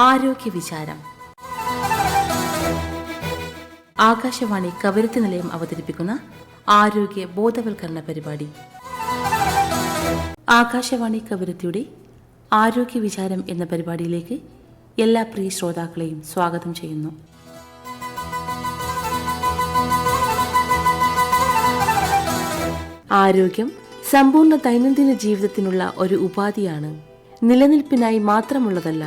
ആരോഗ്യ വിചാരം. ആകാശവാണി കവരത്തി നിലയം അവതരിപ്പിക്കുന്ന ആരോഗ്യ ബോധവൽക്കരണ പരിപാടി. ആകാശവാണി കവരത്തിയുടെ ആരോഗ്യ വിചാരം എന്ന പരിപാടിയിലേക്ക് എല്ലാ പ്രിയ ശ്രോതാക്കളെയും സ്വാഗതം ചെയ്യുന്നു. ആരോഗ്യം സമ്പൂർണ്ണ ദൈനംദിന ജീവിതത്തിനുള്ള ഒരു ഉപാധിയാണ്. നിലനിൽപ്പിനായി മാത്രമുള്ളതല്ല.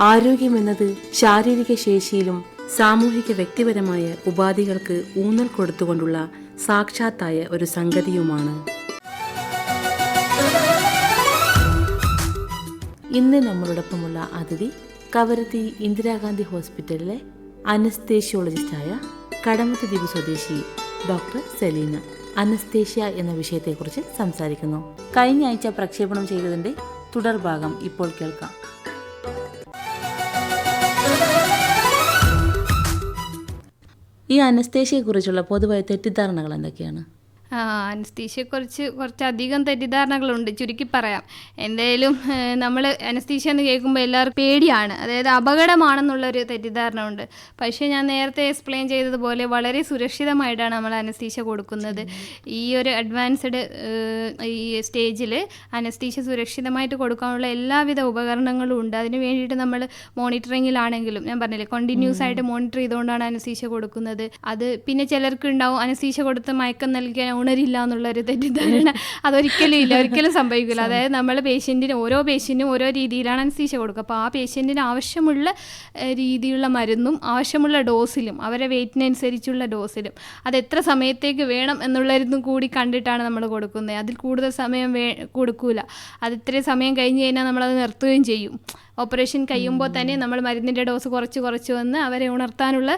ആരോഗ്യമെന്നത് ശാരീരിക ശേഷിയിലും സാമൂഹിക വ്യക്തിപരമായ ഉപാധികൾക്ക് ഊന്നൽ കൊടുത്തുകൊണ്ടുള്ള സാക്ഷാത്തായ ഒരു സംഗതിയുമാണ്. ഇന്ന് നമ്മളോടൊപ്പമുള്ള അതിഥി കവരത്തി ഇന്ദിരാഗാന്ധി ഹോസ്പിറ്റലിലെ അനസ്തേഷ്യോളജിസ്റ്റായ കടമത്ത് ദ്വീപ് സ്വദേശി ഡോക്ടർ സെലീന. അനസ്തേഷ്യ എന്ന വിഷയത്തെക്കുറിച്ച് സംസാരിക്കുന്നു. കഴിഞ്ഞ ആഴ്ച പ്രക്ഷേപണം ചെയ്തതിന്റെ തുടർഭാഗം ഇപ്പോൾ കേൾക്കാം. ഈ അനസ്തേഷ്യയെക്കുറിച്ചുള്ള പൊതുവായ തെറ്റിദ്ധാരണകൾ എന്തൊക്കെയാണ്? അനസ്തീഷ്യയെക്കുറിച്ച് കുറച്ചധികം തെറ്റിദ്ധാരണകളുണ്ട്. ചുരുക്കി പറയാം. എന്തായാലും നമ്മൾ അനസ്തീഷ്യ എന്ന് കേൾക്കുമ്പോൾ എല്ലാവർക്കും പേടിയാണ്, അതായത് അപകടമാണെന്നുള്ളൊരു തെറ്റിദ്ധാരണ ഉണ്ട്. പക്ഷേ ഞാൻ നേരത്തെ എക്സ്പ്ലെയിൻ ചെയ്തതുപോലെ വളരെ സുരക്ഷിതമായിട്ടാണ് നമ്മൾ അനസ്തീഷ്യ കൊടുക്കുന്നത്. ഈ ഒരു അഡ്വാൻസ്ഡ് ഈ സ്റ്റേജിൽ അനസ്തീഷ്യ സുരക്ഷിതമായിട്ട് കൊടുക്കാനുള്ള എല്ലാവിധ ഉപകരണങ്ങളും ഉണ്ട്. അതിന് വേണ്ടിയിട്ട് നമ്മൾ മോണിറ്ററിങ്ങിലാണെങ്കിലും, ഞാൻ പറഞ്ഞില്ലേ, കണ്ടിന്യൂസ് ആയിട്ട് മോണിറ്റർ ചെയ്തുകൊണ്ടാണ് അനസ്തീഷ്യ കൊടുക്കുന്നത്. അത് പിന്നെ ചിലർക്ക് ഉണ്ടാവും അനസ്തീഷ്യ കൊടുത്ത് മയക്കം നൽകിയാൽ ഉണരില്ല എന്നുള്ളൊരു തെറ്റിദ്ധാരണ. അതൊരിക്കലും ഇല്ല, ഒരിക്കലും സംഭവിക്കില്ല. അതായത് നമ്മൾ ഓരോ പേഷ്യൻറ്റിനും ഓരോ രീതിയിലാണ് അനസ്തീഷ്യ കൊടുക്കുക. അപ്പോൾ ആ പേഷ്യൻറ്റിന് ആവശ്യമുള്ള രീതിയിലുള്ള മരുന്നും ആവശ്യമുള്ള ഡോസിലും അവരെ വെയിറ്റിനനുസരിച്ചുള്ള ഡോസിലും അത് എത്ര സമയത്തേക്ക് വേണം എന്നുള്ളതും കൂടി കണ്ടിട്ടാണ് നമ്മൾ കൊടുക്കുന്നത്. അതിൽ കൂടുതൽ സമയം കൊടുക്കൂല. അത് ഇത്രയും സമയം കഴിഞ്ഞ് കഴിഞ്ഞാൽ നമ്മളത് നിർത്തുകയും ചെയ്യും. ഓപ്പറേഷൻ കഴിയുമ്പോൾ തന്നെ നമ്മൾ മരുന്നിൻ്റെ ഡോസ് കുറച്ച് വന്ന് അവരെ ഉണർത്താനുള്ള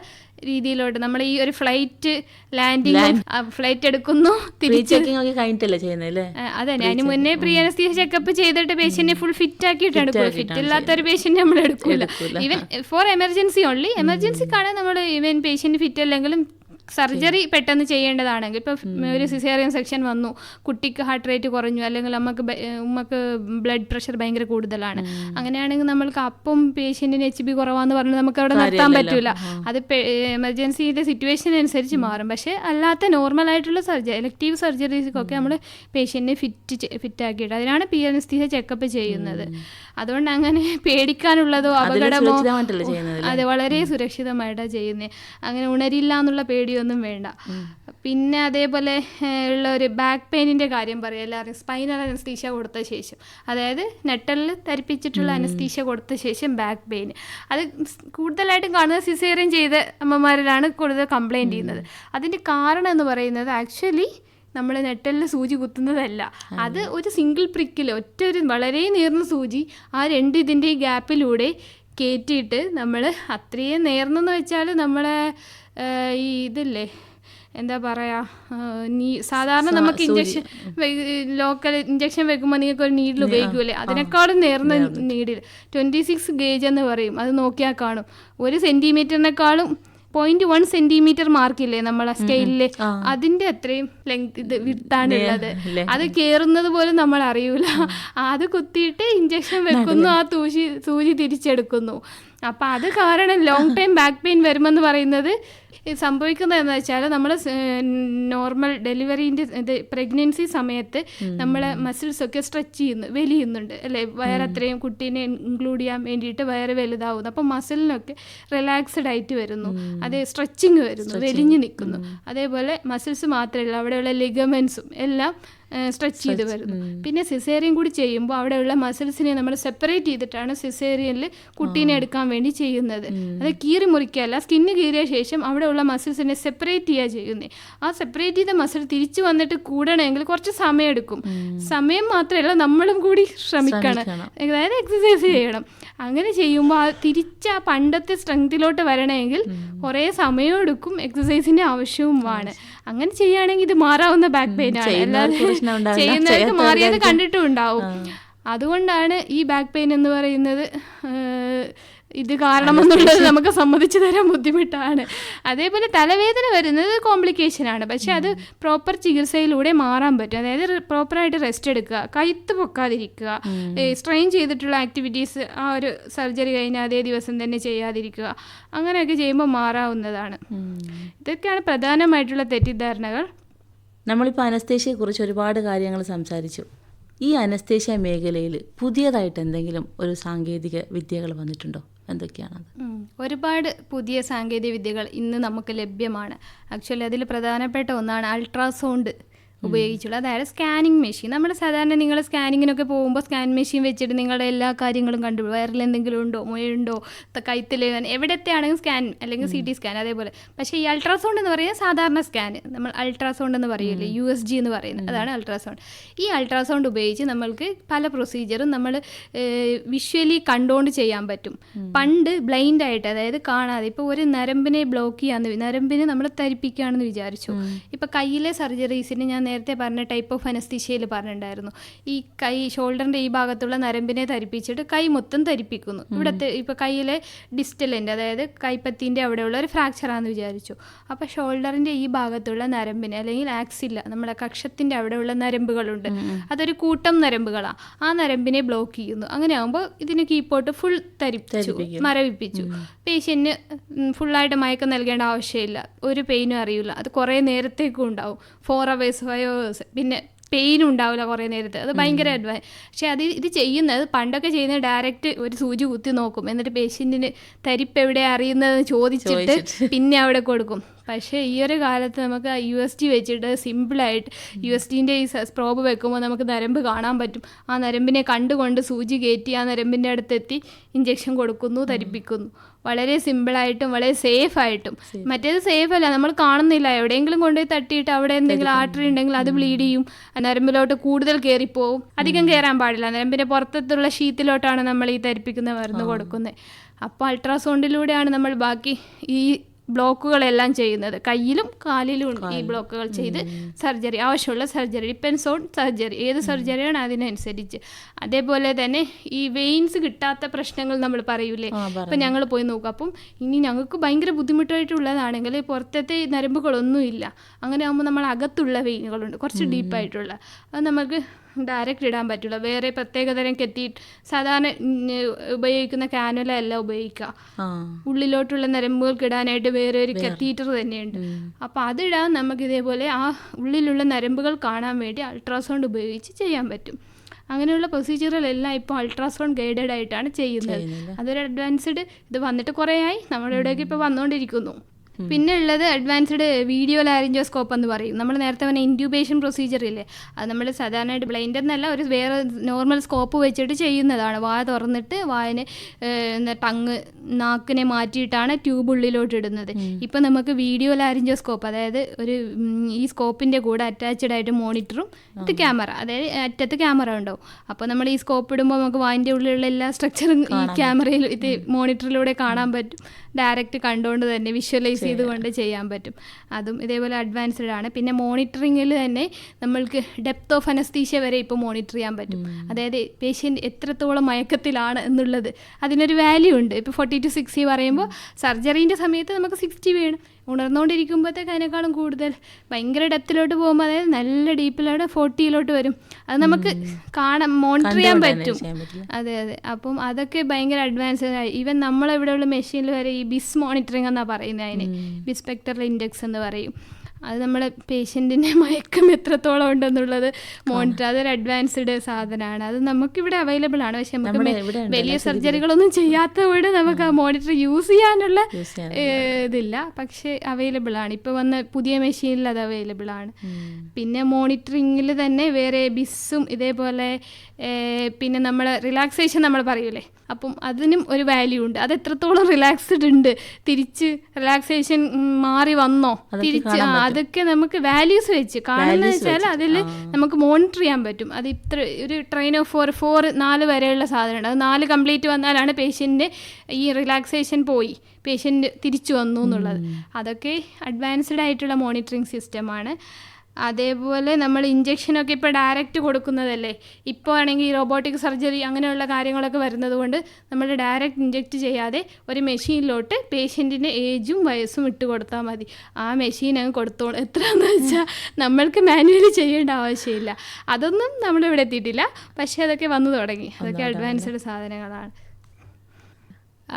രീതിയിലോട്ട് നമ്മൾ ഈ ഒരു ഫ്ലൈറ്റ് ലാൻഡിങ് ഫ്ലൈറ്റ് എടുക്കുന്നു, അതെ. അതിന് മുന്നേ പ്രീ അനസ്തീഷ്യ ചെക്കപ്പ് ചെയ്തിട്ട് പേഷ്യന്റിനെ ഫുൾ ഫിറ്റ് ആക്കിയിട്ട് എടുക്കും. ഫിറ്റ് ഇല്ലാത്തൊരു പേഷ്യന്റ് നമ്മൾ എടുക്കൂല. Even for emergency only. എമർജൻസിക്കാണ് നമ്മൾ ഈവൻ പേഷ്യന്റ് ഫിറ്റ് അല്ലെങ്കിലും സർജറി പെട്ടെന്ന് ചെയ്യേണ്ടതാണെങ്കിൽ, ഇപ്പോൾ ഒരു സിസേറിയൻ സെക്ഷൻ വന്നു, കുട്ടിക്ക് ഹാർട്ട് റേറ്റ് കുറഞ്ഞു, അല്ലെങ്കിൽ ഉമ്മക്ക് ബ്ലഡ് പ്രഷർ ഭയങ്കര കൂടുതലാണ്, അങ്ങനെയാണെങ്കിൽ നമ്മൾക്ക് അപ്പം പേഷ്യൻറ്റിന് HB കുറവാന്ന് പറഞ്ഞാൽ നമുക്ക് അവിടെ നിർത്താൻ പറ്റില്ല. അത് എമർജൻസിയുടെ സിറ്റുവേഷൻ അനുസരിച്ച് മാറും. പക്ഷേ അല്ലാത്ത നോർമലായിട്ടുള്ള എലക്റ്റീവ് സർജറീസിക്കൊക്കെ നമ്മൾ പേഷ്യൻറ്റിനെ ഫിറ്റ് ആക്കിയിട്ട് അതിനാണ് പി അനസ്തീഷ്യ ചെക്കപ്പ് ചെയ്യുന്നത്. അതുകൊണ്ട് അങ്ങനെ പേടിക്കാനുള്ളതോ അപകടമോ, അത് വളരെ സുരക്ഷിതമായിട്ടാണ് ചെയ്യുന്നത്. അങ്ങനെ ഉണരില്ല എന്നുള്ള പേടിയൊന്നും വേണ്ട. പിന്നെ അതേപോലെ ഉള്ള ഒരു ബാക്ക് പെയിനിൻ്റെ കാര്യം പറയാം. എല്ലാവരും സ്പൈനൽ അനസ്തീഷ്യ കൊടുത്ത ശേഷം, അതായത് നെട്ടലിൽ ധരിപ്പിച്ചിട്ടുള്ള അനസ്തീഷ്യ കൊടുത്ത ശേഷം ബാക്ക് പെയിൻ, അത് കൂടുതലായിട്ടും കാണുന്നത് സിസേറിയൻ ചെയ്ത അമ്മമാരിലാണ് കൂടുതൽ കംപ്ലയിൻറ്റ് ചെയ്യുന്നത്. അതിൻ്റെ കാരണം എന്ന് പറയുന്നത് ആക്ച്വലി നമ്മൾ നെട്ടലിൽ സൂചി കുത്തുന്നതല്ല. അത് ഒരു സിംഗിൾ പ്രിക്കിൽ ഒരു വളരെ നേർന്ന സൂചി ആ രണ്ട് ഇതിൻ്റെ ഗ്യാപ്പിലൂടെ കയറ്റിയിട്ട് നമ്മൾ അത്രയും നേർന്നെന്ന് വെച്ചാൽ നമ്മളെ ഈ ഇതില്ലേ, എന്താ പറയുക, സാധാരണ നമുക്ക് ഇഞ്ചക്ഷൻ ലോക്കൽ ഇഞ്ചക്ഷൻ വെക്കുമ്പോൾ നിങ്ങൾക്ക് ഒരു നീഡിൽ ഉപയോഗിക്കൂലേ, അതിനേക്കാളും നേർന്ന നീഡിൽ 26 ഗേജ് എന്ന് പറയും. അത് നോക്കിയാൽ കാണും. 1 സെൻറ്റിമീറ്ററിനേക്കാളും 0.1 സെന്റിമീറ്റർ മാർക്കില്ലേ നമ്മളെ സ്കെയിലില്, അതിന്റെ അത്രയും വിട്ടാണുള്ളത്. അത് കേറുന്നത് പോലും നമ്മൾ അറിയൂല. അത് കുത്തിയിട്ട് ഇഞ്ചക്ഷൻ വെക്കുന്നു, ആ സൂചി തിരിച്ചെടുക്കുന്നു. അപ്പം അത് കാരണം ലോങ് ടൈം ബാക്ക് പെയിൻ വരുമെന്ന് പറയുന്നത് സംഭവിക്കുന്നത് എന്ന് വെച്ചാൽ നമ്മൾ നോർമൽ ഡെലിവറീൻ്റെ പ്രഗ്നൻസി സമയത്ത് നമ്മളെ മസിൽസൊക്കെ സ്ട്രെച്ച് വലിയുന്നുണ്ട് അല്ലേ, വയറത്രയും കുട്ടീനെ ഇൻക്ലൂഡ് ചെയ്യാൻ വേണ്ടിയിട്ട് വയറ് വലുതാവുന്നു. അപ്പം മസിലിനൊക്കെ റിലാക്സ്ഡ് ആയിട്ട് വരുന്നു, അതേ സ്ട്രെച്ചിങ് വരുന്നു, വലിഞ്ഞു നിൽക്കുന്നു. അതേപോലെ മസിൽസ് മാത്രമല്ല, അവിടെയുള്ള ലിഗമെൻസും എല്ലാം സ്ട്രെച്ച് ചെയ്ത് വരുന്നു. പിന്നെ സിസേറിയൻ കൂടി ചെയ്യുമ്പോൾ അവിടെയുള്ള മസിൽസിനെ നമ്മൾ സെപ്പറേറ്റ് ചെയ്തിട്ടാണ് സിസേറിയനിൽ കുട്ടീനെ എടുക്കാൻ വേണ്ടി ചെയ്യുന്നത്. അത് കീറി മുറിക്കുകയല്ല, സ്കിന്ന് കീറിയ ശേഷം അവിടെയുള്ള മസിൽസിനെ സെപ്പറേറ്റ് ചെയ്യുക ചെയ്യുന്നത്. ആ സെപ്പറേറ്റ് ചെയ്ത മസിൽ തിരിച്ചു വന്നിട്ട് കൂടണമെങ്കിൽ കുറച്ച് സമയം എടുക്കും. സമയം മാത്രമല്ല, നമ്മളും കൂടി ശ്രമിക്കണം, അതായത് എക്സസൈസ് ചെയ്യണം. അങ്ങനെ ചെയ്യുമ്പോൾ ആ പണ്ടത്തെ സ്ട്രെങ്തിലോട്ട് വരണമെങ്കിൽ കുറേ സമയം എടുക്കും, എക്സസൈസിൻ്റെ ആവശ്യവുമാണ്. അങ്ങനെ ചെയ്യുകയാണെങ്കിൽ ഇത് മാറാവുന്ന ബാക്ക് പെയിൻ ആണ്. അല്ലാതെ ചെയ്യുന്നവർക്ക് മാറിയത് കണ്ടിട്ടും ഉണ്ടാവും. അതുകൊണ്ടാണ് ഈ ബാക്ക് പെയിൻ എന്ന് പറയുന്നത് ഇത് കാരണമെന്നുള്ളത് നമുക്ക് സമ്മതിച്ചു തരാൻ ബുദ്ധിമുട്ടാണ്. അതേപോലെ തലവേദന വരുന്നത് കോംപ്ലിക്കേഷനാണ്, പക്ഷെ അത് പ്രോപ്പർ ചികിത്സയിലൂടെ മാറാൻ പറ്റും. അതായത് പ്രോപ്പറായിട്ട് റെസ്റ്റ് എടുക്കുക, കഴുത്ത് പൊക്കാതിരിക്കുക, സ്ട്രെയിൻ ചെയ്തിട്ടുള്ള ആക്ടിവിറ്റീസ് ആ ഒരു സർജറി കഴിഞ്ഞാൽ അതേ ദിവസം തന്നെ ചെയ്യാതിരിക്കുക, അങ്ങനെയൊക്കെ ചെയ്യുമ്പോൾ മാറാവുന്നതാണ്. ഇതൊക്കെയാണ് പ്രധാനമായിട്ടുള്ള തെറ്റിദ്ധാരണകൾ. നമ്മളിപ്പോൾ അനസ്തേഷ്യയെക്കുറിച്ച് ഒരുപാട് കാര്യങ്ങൾ സംസാരിച്ചു. ഈ അനസ്തേഷ്യ മേഖലയിൽ പുതിയതായിട്ട് എന്തെങ്കിലും ഒരു സാങ്കേതിക വിദ്യകൾ വന്നിട്ടുണ്ടോ? എന്തൊക്കെയാണത്? ഒരുപാട് പുതിയ സാങ്കേതിക വിദ്യകൾ ഇന്ന് നമുക്ക് ലഭ്യമാണ്. ആക്ച്വലി അതിൽ പ്രധാനപ്പെട്ട ഒന്നാണ് അൾട്രാസൗണ്ട് ഉപയോഗിച്ചുള്ള, അതായത് സ്കാനിങ് മെഷീൻ. നമ്മൾ സാധാരണ നിങ്ങൾ സ്കാനിങ്ങിനൊക്കെ പോകുമ്പോൾ സ്കാൻ മെഷീൻ വെച്ചിട്ട് നിങ്ങളുടെ എല്ലാ കാര്യങ്ങളും കണ്ടു, വയറിൽ എന്തെങ്കിലും ഉണ്ടോ, മുഴയുണ്ടോ, കഴുത്തിൽ എവിടത്തെ ആണെങ്കിൽ സ്കാൻ അല്ലെങ്കിൽ CT സ്കാൻ അതേപോലെ. പക്ഷേ ഈ അൾട്രാസൗണ്ട് എന്ന് പറയുന്നത് സാധാരണ സ്കാൻ, നമ്മൾ അൾട്രാസൗണ്ട് എന്ന് പറയില്ലേ, USG എന്ന് പറയുന്നത്, അതാണ് അൾട്രാസൗണ്ട്. ഈ അൾട്രാസൗണ്ട് ഉപയോഗിച്ച് നമ്മൾക്ക് പല പ്രൊസീജിയറും നമ്മൾ വിഷ്വലി കണ്ടുകൊണ്ട് ചെയ്യാൻ പറ്റും. പണ്ട് ബ്ലൈൻഡ് ആയിട്ട്, അതായത് കാണാതെ, ഇപ്പോൾ ഒരു നരമ്പിനെ ബ്ലോക്ക് ചെയ്യാന്ന്, നരമ്പിനെ നമ്മൾ തരിപ്പിക്കുകയാണെന്ന് വിചാരിച്ചു. ഇപ്പോൾ കയ്യിലെ സർജറീസിന് ഞാൻ നേരത്തെ പറഞ്ഞ ടൈപ്പ് ഓഫ് അനസ്തീഷ്യയിൽ പറഞ്ഞിട്ടുണ്ടായിരുന്നു. ഈ കൈ ഷോൾഡറിൻ്റെ ഈ ഭാഗത്തുള്ള നരമ്പിനെ തരിപ്പിച്ചിട്ട് കൈ മൊത്തം തരിപ്പിക്കുന്നു. ഇവിടുത്തെ ഇപ്പോൾ കയ്യിലെ ഡിസ്റ്റലിൻ്റെ, അതായത് കൈപ്പത്തിൻ്റെ അവിടെയുള്ള ഒരു ഫ്രാക്ചറാണെന്ന് വിചാരിച്ചു. അപ്പോൾ ഷോൾഡറിൻ്റെ ഈ ഭാഗത്തുള്ള നരമ്പിനെ, അല്ലെങ്കിൽ ആക്സില്ല, നമ്മുടെ കക്ഷത്തിൻ്റെ അവിടെയുള്ള നരമ്പുകളുണ്ട്, അതൊരു കൂട്ടം നരമ്പുകളാണ്, ആ നരമ്പിനെ ബ്ലോക്ക് ചെയ്യുന്നു. അങ്ങനെ ആകുമ്പോൾ ഇതിന് കീപ്പോട്ട് ഫുൾ മരവിപ്പിച്ചു. പേഷ്യൻറ്റിന് ഫുള്ളായിട്ട് മയക്കം നൽകേണ്ട ആവശ്യമില്ല, ഒരു പെയിനും അറിയില്ല, അത് കുറേ നേരത്തേക്കും ഉണ്ടാവും, 4 hours 5 hours, പിന്നെ പെയിനും ഉണ്ടാവില്ല കുറേ നേരത്തെ. അത് ഭയങ്കര പക്ഷേ ഇത് ചെയ്യുന്നത്, പണ്ടൊക്കെ ചെയ്യുന്നത് ഡയറക്റ്റ് ഒരു സൂചി കുത്തി നോക്കും, എന്നിട്ട് പേഷ്യൻറ്റിന് തരിപ്പ് എവിടെ അറിയുന്നതെന്ന് ചോദിച്ചിട്ട് പിന്നെ അവിടെ കൊടുക്കും. പക്ഷേ ഈ ഒരു കാലത്ത് നമുക്ക് USG വെച്ചിട്ട് സിമ്പിളായിട്ട് USGൻ്റെ ഈ പ്രോബ് വെക്കുമ്പോൾ നമുക്ക് നരമ്പ് കാണാൻ പറ്റും. ആ നരമ്പിനെ കണ്ടുകൊണ്ട് സൂചി കയറ്റി ആ നരമ്പിൻ്റെ അടുത്തെത്തി ഇഞ്ചക്ഷൻ കൊടുക്കുന്നു, തരിപ്പിക്കുന്നു. വളരെ സിമ്പിളായിട്ടും വളരെ സേഫായിട്ടും. മറ്റേത് സേഫ് അല്ല, നമ്മൾ കാണുന്നില്ല, എവിടെയെങ്കിലും കൊണ്ടുപോയി തട്ടിയിട്ട് അവിടെ എന്തെങ്കിലും ആർട്ടറി ഉണ്ടെങ്കിൽ അത് ബ്ലീഡ് ചെയ്യും, നരമ്പിലോട്ട് കൂടുതൽ കയറിപ്പോവും. അധികം കയറാൻ പാടില്ല, നരമ്പിൻ്റെ പുറത്തുള്ള ഷീറ്റിലോട്ടാണ് നമ്മൾ ഈ തരിപ്പിക്കുന്ന മരുന്ന് കൊടുക്കുന്നത്. അപ്പോൾ അൾട്രാസൗണ്ടിലൂടെയാണ് നമ്മൾ ബാക്കി ഈ ബ്ലോക്കുകളെല്ലാം ചെയ്യുന്നത്. കയ്യിലും കാലിലും ഈ ബ്ലോക്കുകൾ ചെയ്ത് സർജറി, ആവശ്യമുള്ള സർജറി, ഡിപ്പെൻസ് ഓൺ സർജറി, ഏത് സർജറിയാണ് അതിനനുസരിച്ച്. അതേപോലെ തന്നെ ഈ വെയിൻസ് കിട്ടാത്ത പ്രശ്നങ്ങൾ നമ്മൾ പറയൂലേ, അപ്പം ഞങ്ങൾ പോയി നോക്കും. അപ്പം ഇനി ഞങ്ങൾക്ക് ഭയങ്കര ബുദ്ധിമുട്ടായിട്ടുള്ളതാണെങ്കിൽ പുറത്തത്തെ നരമ്പുകളൊന്നും ഇല്ല, അങ്ങനെ ആകുമ്പോൾ നമ്മൾ അകത്തുള്ള വെയിനുകളുണ്ട്, കുറച്ച് ഡീപ്പായിട്ടുള്ള, അത് നമുക്ക് ഡയറക്റ്റ് ഇടാൻ പറ്റില്ല. വേറെ പ്രത്യേകതരം കെട്ടിയിട്ട് സാധാരണ ഉപയോഗിക്കുന്ന കാനുല അല്ല ഉപയോഗിക്കുക, ഉള്ളിലോട്ടുള്ള നരമ്പുകൾക്ക് ഇടാനായിട്ട് വേറെ ഒരു കത്തീറ്റർ തന്നെയുണ്ട്. അപ്പോൾ അതിടാൻ നമുക്ക് ഇതേപോലെ ആ ഉള്ളിലുള്ള നരമ്പുകൾ കാണാൻ വേണ്ടി അൾട്രാസൗണ്ട് ഉപയോഗിച്ച് ചെയ്യാൻ പറ്റും. അങ്ങനെയുള്ള പ്രൊസീജിയറുകളെല്ലാം ഇപ്പോൾ അൾട്രാസൗണ്ട് ഗൈഡഡ് ആയിട്ടാണ് ചെയ്യുന്നത്. അതൊരു അഡ്വാൻസ്ഡ്, ഇത് വന്നിട്ട് കുറേ ആയി, നമ്മുടെ ഇവിടെയൊക്കെ ഇപ്പോൾ വന്നുകൊണ്ടിരിക്കുന്നു. പിന്നെ ഉള്ളത് അഡ്വാൻസ്ഡ് വീഡിയോ ലാരിഞ്ചോസ്കോപ്പ് എന്ന് പറയും. നമ്മൾ നേരത്തെ പറഞ്ഞ ഇൻക്യൂബേഷൻ പ്രൊസീജിയർ ഇല്ലേ, അത് നമ്മൾ സാധാരണയായിട്ട് ബ്ലൈൻഡ് എന്നല്ല, ഒരു വേറെ നോർമൽ സ്കോപ്പ് വെച്ചിട്ട് ചെയ്യുന്നതാണ്. വായ തുറന്നിട്ട് വായന് ടങ് നാക്കിനെ മാറ്റിയിട്ടാണ് ട്യൂബ് ഉള്ളിലോട്ട് ഇടുന്നത്. ഇപ്പം നമുക്ക് വീഡിയോ ലാരിഞ്ചോസ്കോപ്പ്, അതായത് ഒരു ഈ സ്കോപ്പിൻ്റെ കൂടെ അറ്റാച്ച്ഡ് ആയിട്ട് മോണിറ്ററും ഇത് ക്യാമറ, അതായത് അറ്റത്ത് ക്യാമറ ഉണ്ടാവും. അപ്പോൾ നമ്മൾ ഈ സ്കോപ്പ് ഇടുമ്പോൾ നമുക്ക് വായൻ്റെ ഉള്ളിലുള്ള എല്ലാ സ്ട്രക്ചറും ഈ ക്യാമറയിൽ ഇത് മോണിറ്ററിലൂടെ കാണാൻ പറ്റും. ഡയറക്റ്റ് കണ്ടുകൊണ്ട് തന്നെ വിഷ്വലൈസ് ചെയ്തുകൊണ്ട് ചെയ്യാൻ പറ്റും. അതും ഇതേപോലെ അഡ്വാൻസ്ഡ് ആണ്. പിന്നെ മോണിറ്ററിങ്ങിൽ തന്നെ നമ്മൾക്ക് ഡെപ്ത് ഓഫ് അനസ്തീഷ്യ വരെ ഇപ്പോൾ മോണിറ്റർ ചെയ്യാൻ പറ്റും. അതായത് പേഷ്യൻ്റ് എത്രത്തോളം മയക്കത്തിലാണ് എന്നുള്ളത് അതിനൊരു വാല്യൂ ഉണ്ട്. ഇപ്പോൾ 40 to 60 പറയുമ്പോൾ സർജറീൻ്റെ സമയത്ത് നമുക്ക് 60 വേണം, ഉണർന്നുകൊണ്ടിരിക്കുമ്പോഴത്തേക്ക് അതിനേക്കാളും കൂടുതൽ ഭയങ്കര ഡെപ്തിലോട്ട് പോകുമ്പോൾ, അതായത് നല്ല ഡീപ്പിലോട്ട് 40 വരും. അത് നമുക്ക് മോണിറ്റർ ചെയ്യാൻ പറ്റും. അതെ. അപ്പം അതൊക്കെ ഭയങ്കര അഡ്വാൻസ്ഡ് ആയി. ഈവൻ നമ്മളിവിടെയുള്ള മെഷീനിൽ വരെ ഈ ബിസ് മോണിറ്ററിംഗ് എന്നാണ് പറയുന്നത്, അതിന് ബിസ്പെക്ടറൽ ഇൻഡെക്സ് എന്ന് പറയും. അത് നമ്മുടെ പേഷ്യൻറ്റിൻ്റെ മയക്കം എത്രത്തോളം ഉണ്ടെന്നുള്ളത് മോണിറ്റർ, അതൊരു അഡ്വാൻസ്ഡ് സാധനമാണ്. അത് നമുക്കിവിടെ അവൈലബിൾ ആണ്. പക്ഷെ നമുക്ക് വലിയ സർജറികളൊന്നും ചെയ്യാത്തതുകൊണ്ട് നമുക്ക് ആ മോണിറ്റർ യൂസ് ചെയ്യാനുള്ള ഇതില്ല. പക്ഷേ അവൈലബിൾ ആണ്, ഇപ്പോൾ വന്ന പുതിയ മെഷീനിൽ അത് അവൈലബിൾ ആണ്. പിന്നെ മോണിറ്ററിങ്ങിൽ തന്നെ വേറെ ബിസ്സും ഇതേപോലെ, പിന്നെ നമ്മൾ റിലാക്സേഷൻ നമ്മൾ പറയൂലേ, അപ്പം അതിനും ഒരു വാല്യൂ ഉണ്ട്. അത് എത്രത്തോളം റിലാക്സ്ഡ് ഉണ്ട്, തിരിച്ച് റിലാക്സേഷൻ മാറി വന്നോ, തിരിച്ച് അതൊക്കെ നമുക്ക് വാല്യൂസ് വെച്ച് കാണുന്നത് വെച്ചാൽ അതിൽ നമുക്ക് മോണിറ്റർ ചെയ്യാൻ പറ്റും. അത് ഇത്ര ഒരു ട്രെയിൻ ഓഫ് 4 വരെയുള്ള സാധനമുണ്ട്. അത് 4 കംപ്ലീറ്റ് വന്നാലാണ് പേഷ്യൻ്റ് ഈ റിലാക്സേഷൻ പോയി, പേഷ്യൻ്റ് തിരിച്ചു വന്നു എന്നുള്ളത്. അതൊക്കെ അഡ്വാൻസ്ഡ് ആയിട്ടുള്ള മോണിറ്ററിങ് സിസ്റ്റമാണ്. അതേപോലെ നമ്മൾ ഇഞ്ചക്ഷനൊക്കെ ഇപ്പോൾ ഡയറക്റ്റ് കൊടുക്കുന്നതല്ലേ. ഇപ്പോൾ ആണെങ്കിൽ റോബോട്ടിക് സർജറി അങ്ങനെയുള്ള കാര്യങ്ങളൊക്കെ വരുന്നത് കൊണ്ട് നമ്മൾ ഡയറക്റ്റ് ഇഞ്ചക്റ്റ് ചെയ്യാതെ ഒരു മെഷീനിലോട്ട് പേഷ്യൻറ്റിൻ്റെ ഏജും വയസ്സും ഇട്ട് കൊടുത്താൽ മതി. ആ മെഷീൻ അങ്ങ് കൊടുത്തോളും. എത്രയാണെന്ന് വെച്ചാൽ നമ്മൾക്ക് മാനുവലി ചെയ്യേണ്ട ആവശ്യമില്ല. അതൊന്നും നമ്മളിവിടെ എത്തിയിട്ടില്ല, പക്ഷേ അതൊക്കെ വന്നു തുടങ്ങി. അതൊക്കെ അഡ്വാൻസ്ഡ് സാധനങ്ങളാണ്.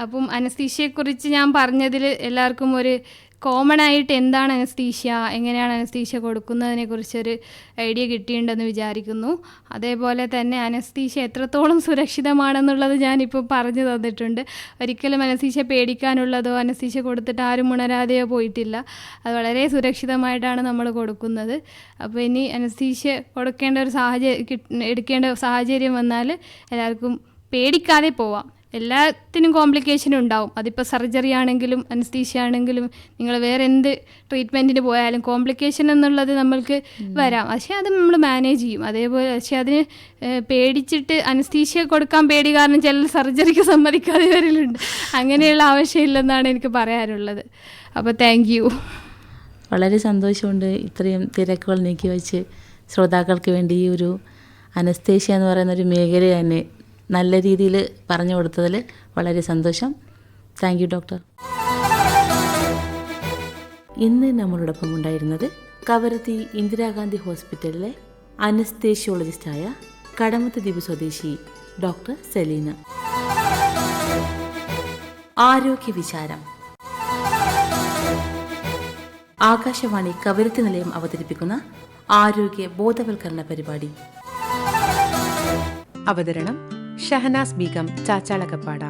അപ്പം അനസ്തീഷ്യയെക്കുറിച്ച് ഞാൻ പറഞ്ഞതിൽ എല്ലാവർക്കും ഒരു കോമൺ ആയിട്ട് എന്താണ് അനസ്തീഷ്യ, എങ്ങനെയാണ് അനസ്തീഷ്യ കൊടുക്കുന്നതിനെക്കുറിച്ചൊരു ഐഡിയ കിട്ടിയിട്ടുണ്ടെന്ന് വിചാരിക്കുന്നു. അതേപോലെ തന്നെ അനസ്തീഷ്യ എത്രത്തോളം സുരക്ഷിതമാണെന്നുള്ളത് ഞാനിപ്പോൾ പറഞ്ഞു തന്നിട്ടുണ്ട്. ഒരിക്കലും അനസ്തീഷ്യ പേടിക്കാനുള്ളതോ അനസ്തീഷ്യ കൊടുത്തിട്ട് ആരും ഉണരാതെയോ പോയിട്ടില്ല. അത് വളരെ സുരക്ഷിതമായിട്ടാണ് നമ്മൾ കൊടുക്കുന്നത്. അപ്പോൾ ഇനി അനസ്തീഷ്യ കൊടുക്കേണ്ട ഒരു എടുക്കേണ്ട സാഹചര്യം വന്നാൽ എല്ലാവർക്കും പേടിക്കാതെ പോവാം. എല്ലാത്തിനും കോംപ്ലിക്കേഷനും ഉണ്ടാവും. അതിപ്പോൾ സർജറി ആണെങ്കിലും അനസ്തീഷ്യ ആണെങ്കിലും നിങ്ങൾ വേറെ എന്ത് ട്രീറ്റ്മെൻറ്റിന് പോയാലും കോംപ്ലിക്കേഷൻ എന്നുള്ളത് നമ്മൾക്ക് വരാം. പക്ഷേ അത് നമ്മൾ മാനേജ് ചെയ്യും. അതേപോലെ പക്ഷേ അതിന് പേടിച്ചിട്ട് അനസ്തീഷ്യ കൊടുക്കാൻ പേടി കാരണം ചില സർജറിക്ക് സമ്മതിക്കാതെ വരലുണ്ട്. അങ്ങനെയുള്ള ആവശ്യമില്ലെന്നാണ് എനിക്ക് പറയാനുള്ളത്. അപ്പോൾ താങ്ക് യു. വളരെ സന്തോഷമുണ്ട് ഇത്രയും തിരക്കുകൾ നീക്കി വെച്ച് ശ്രോതാക്കൾക്ക് വേണ്ടി ഈ ഒരു അനസ്തേഷ്യ എന്ന് പറയുന്ന ഒരു മേഖല തന്നെ നല്ല രീതിയിൽ പറഞ്ഞു കൊടുത്തതിൽ വളരെ സന്തോഷം. Thank you doctor. ഇന്ന് നമ്മളോടൊപ്പം ഉണ്ടായിരുന്നത് കവരത്തി ഇന്ദിരാഗാന്ധി ഹോസ്പിറ്റലിലെ അനസ്തേഷ്യോളജിസ്റ്റായ കടമത്ത് ദ്വീപ് സ്വദേശി ഡോക്ടർ സെലീന. ആരോഗ്യ വിചാരം ആകാശവാണി കവരത്തി നിലയം അവതരിപ്പിക്കുന്ന ആരോഗ്യ ബോധവൽക്കരണ പരിപാടി. അവതരണം ഷഹനാസ് ബീഗം ചാച്ചാളകപ്പാട.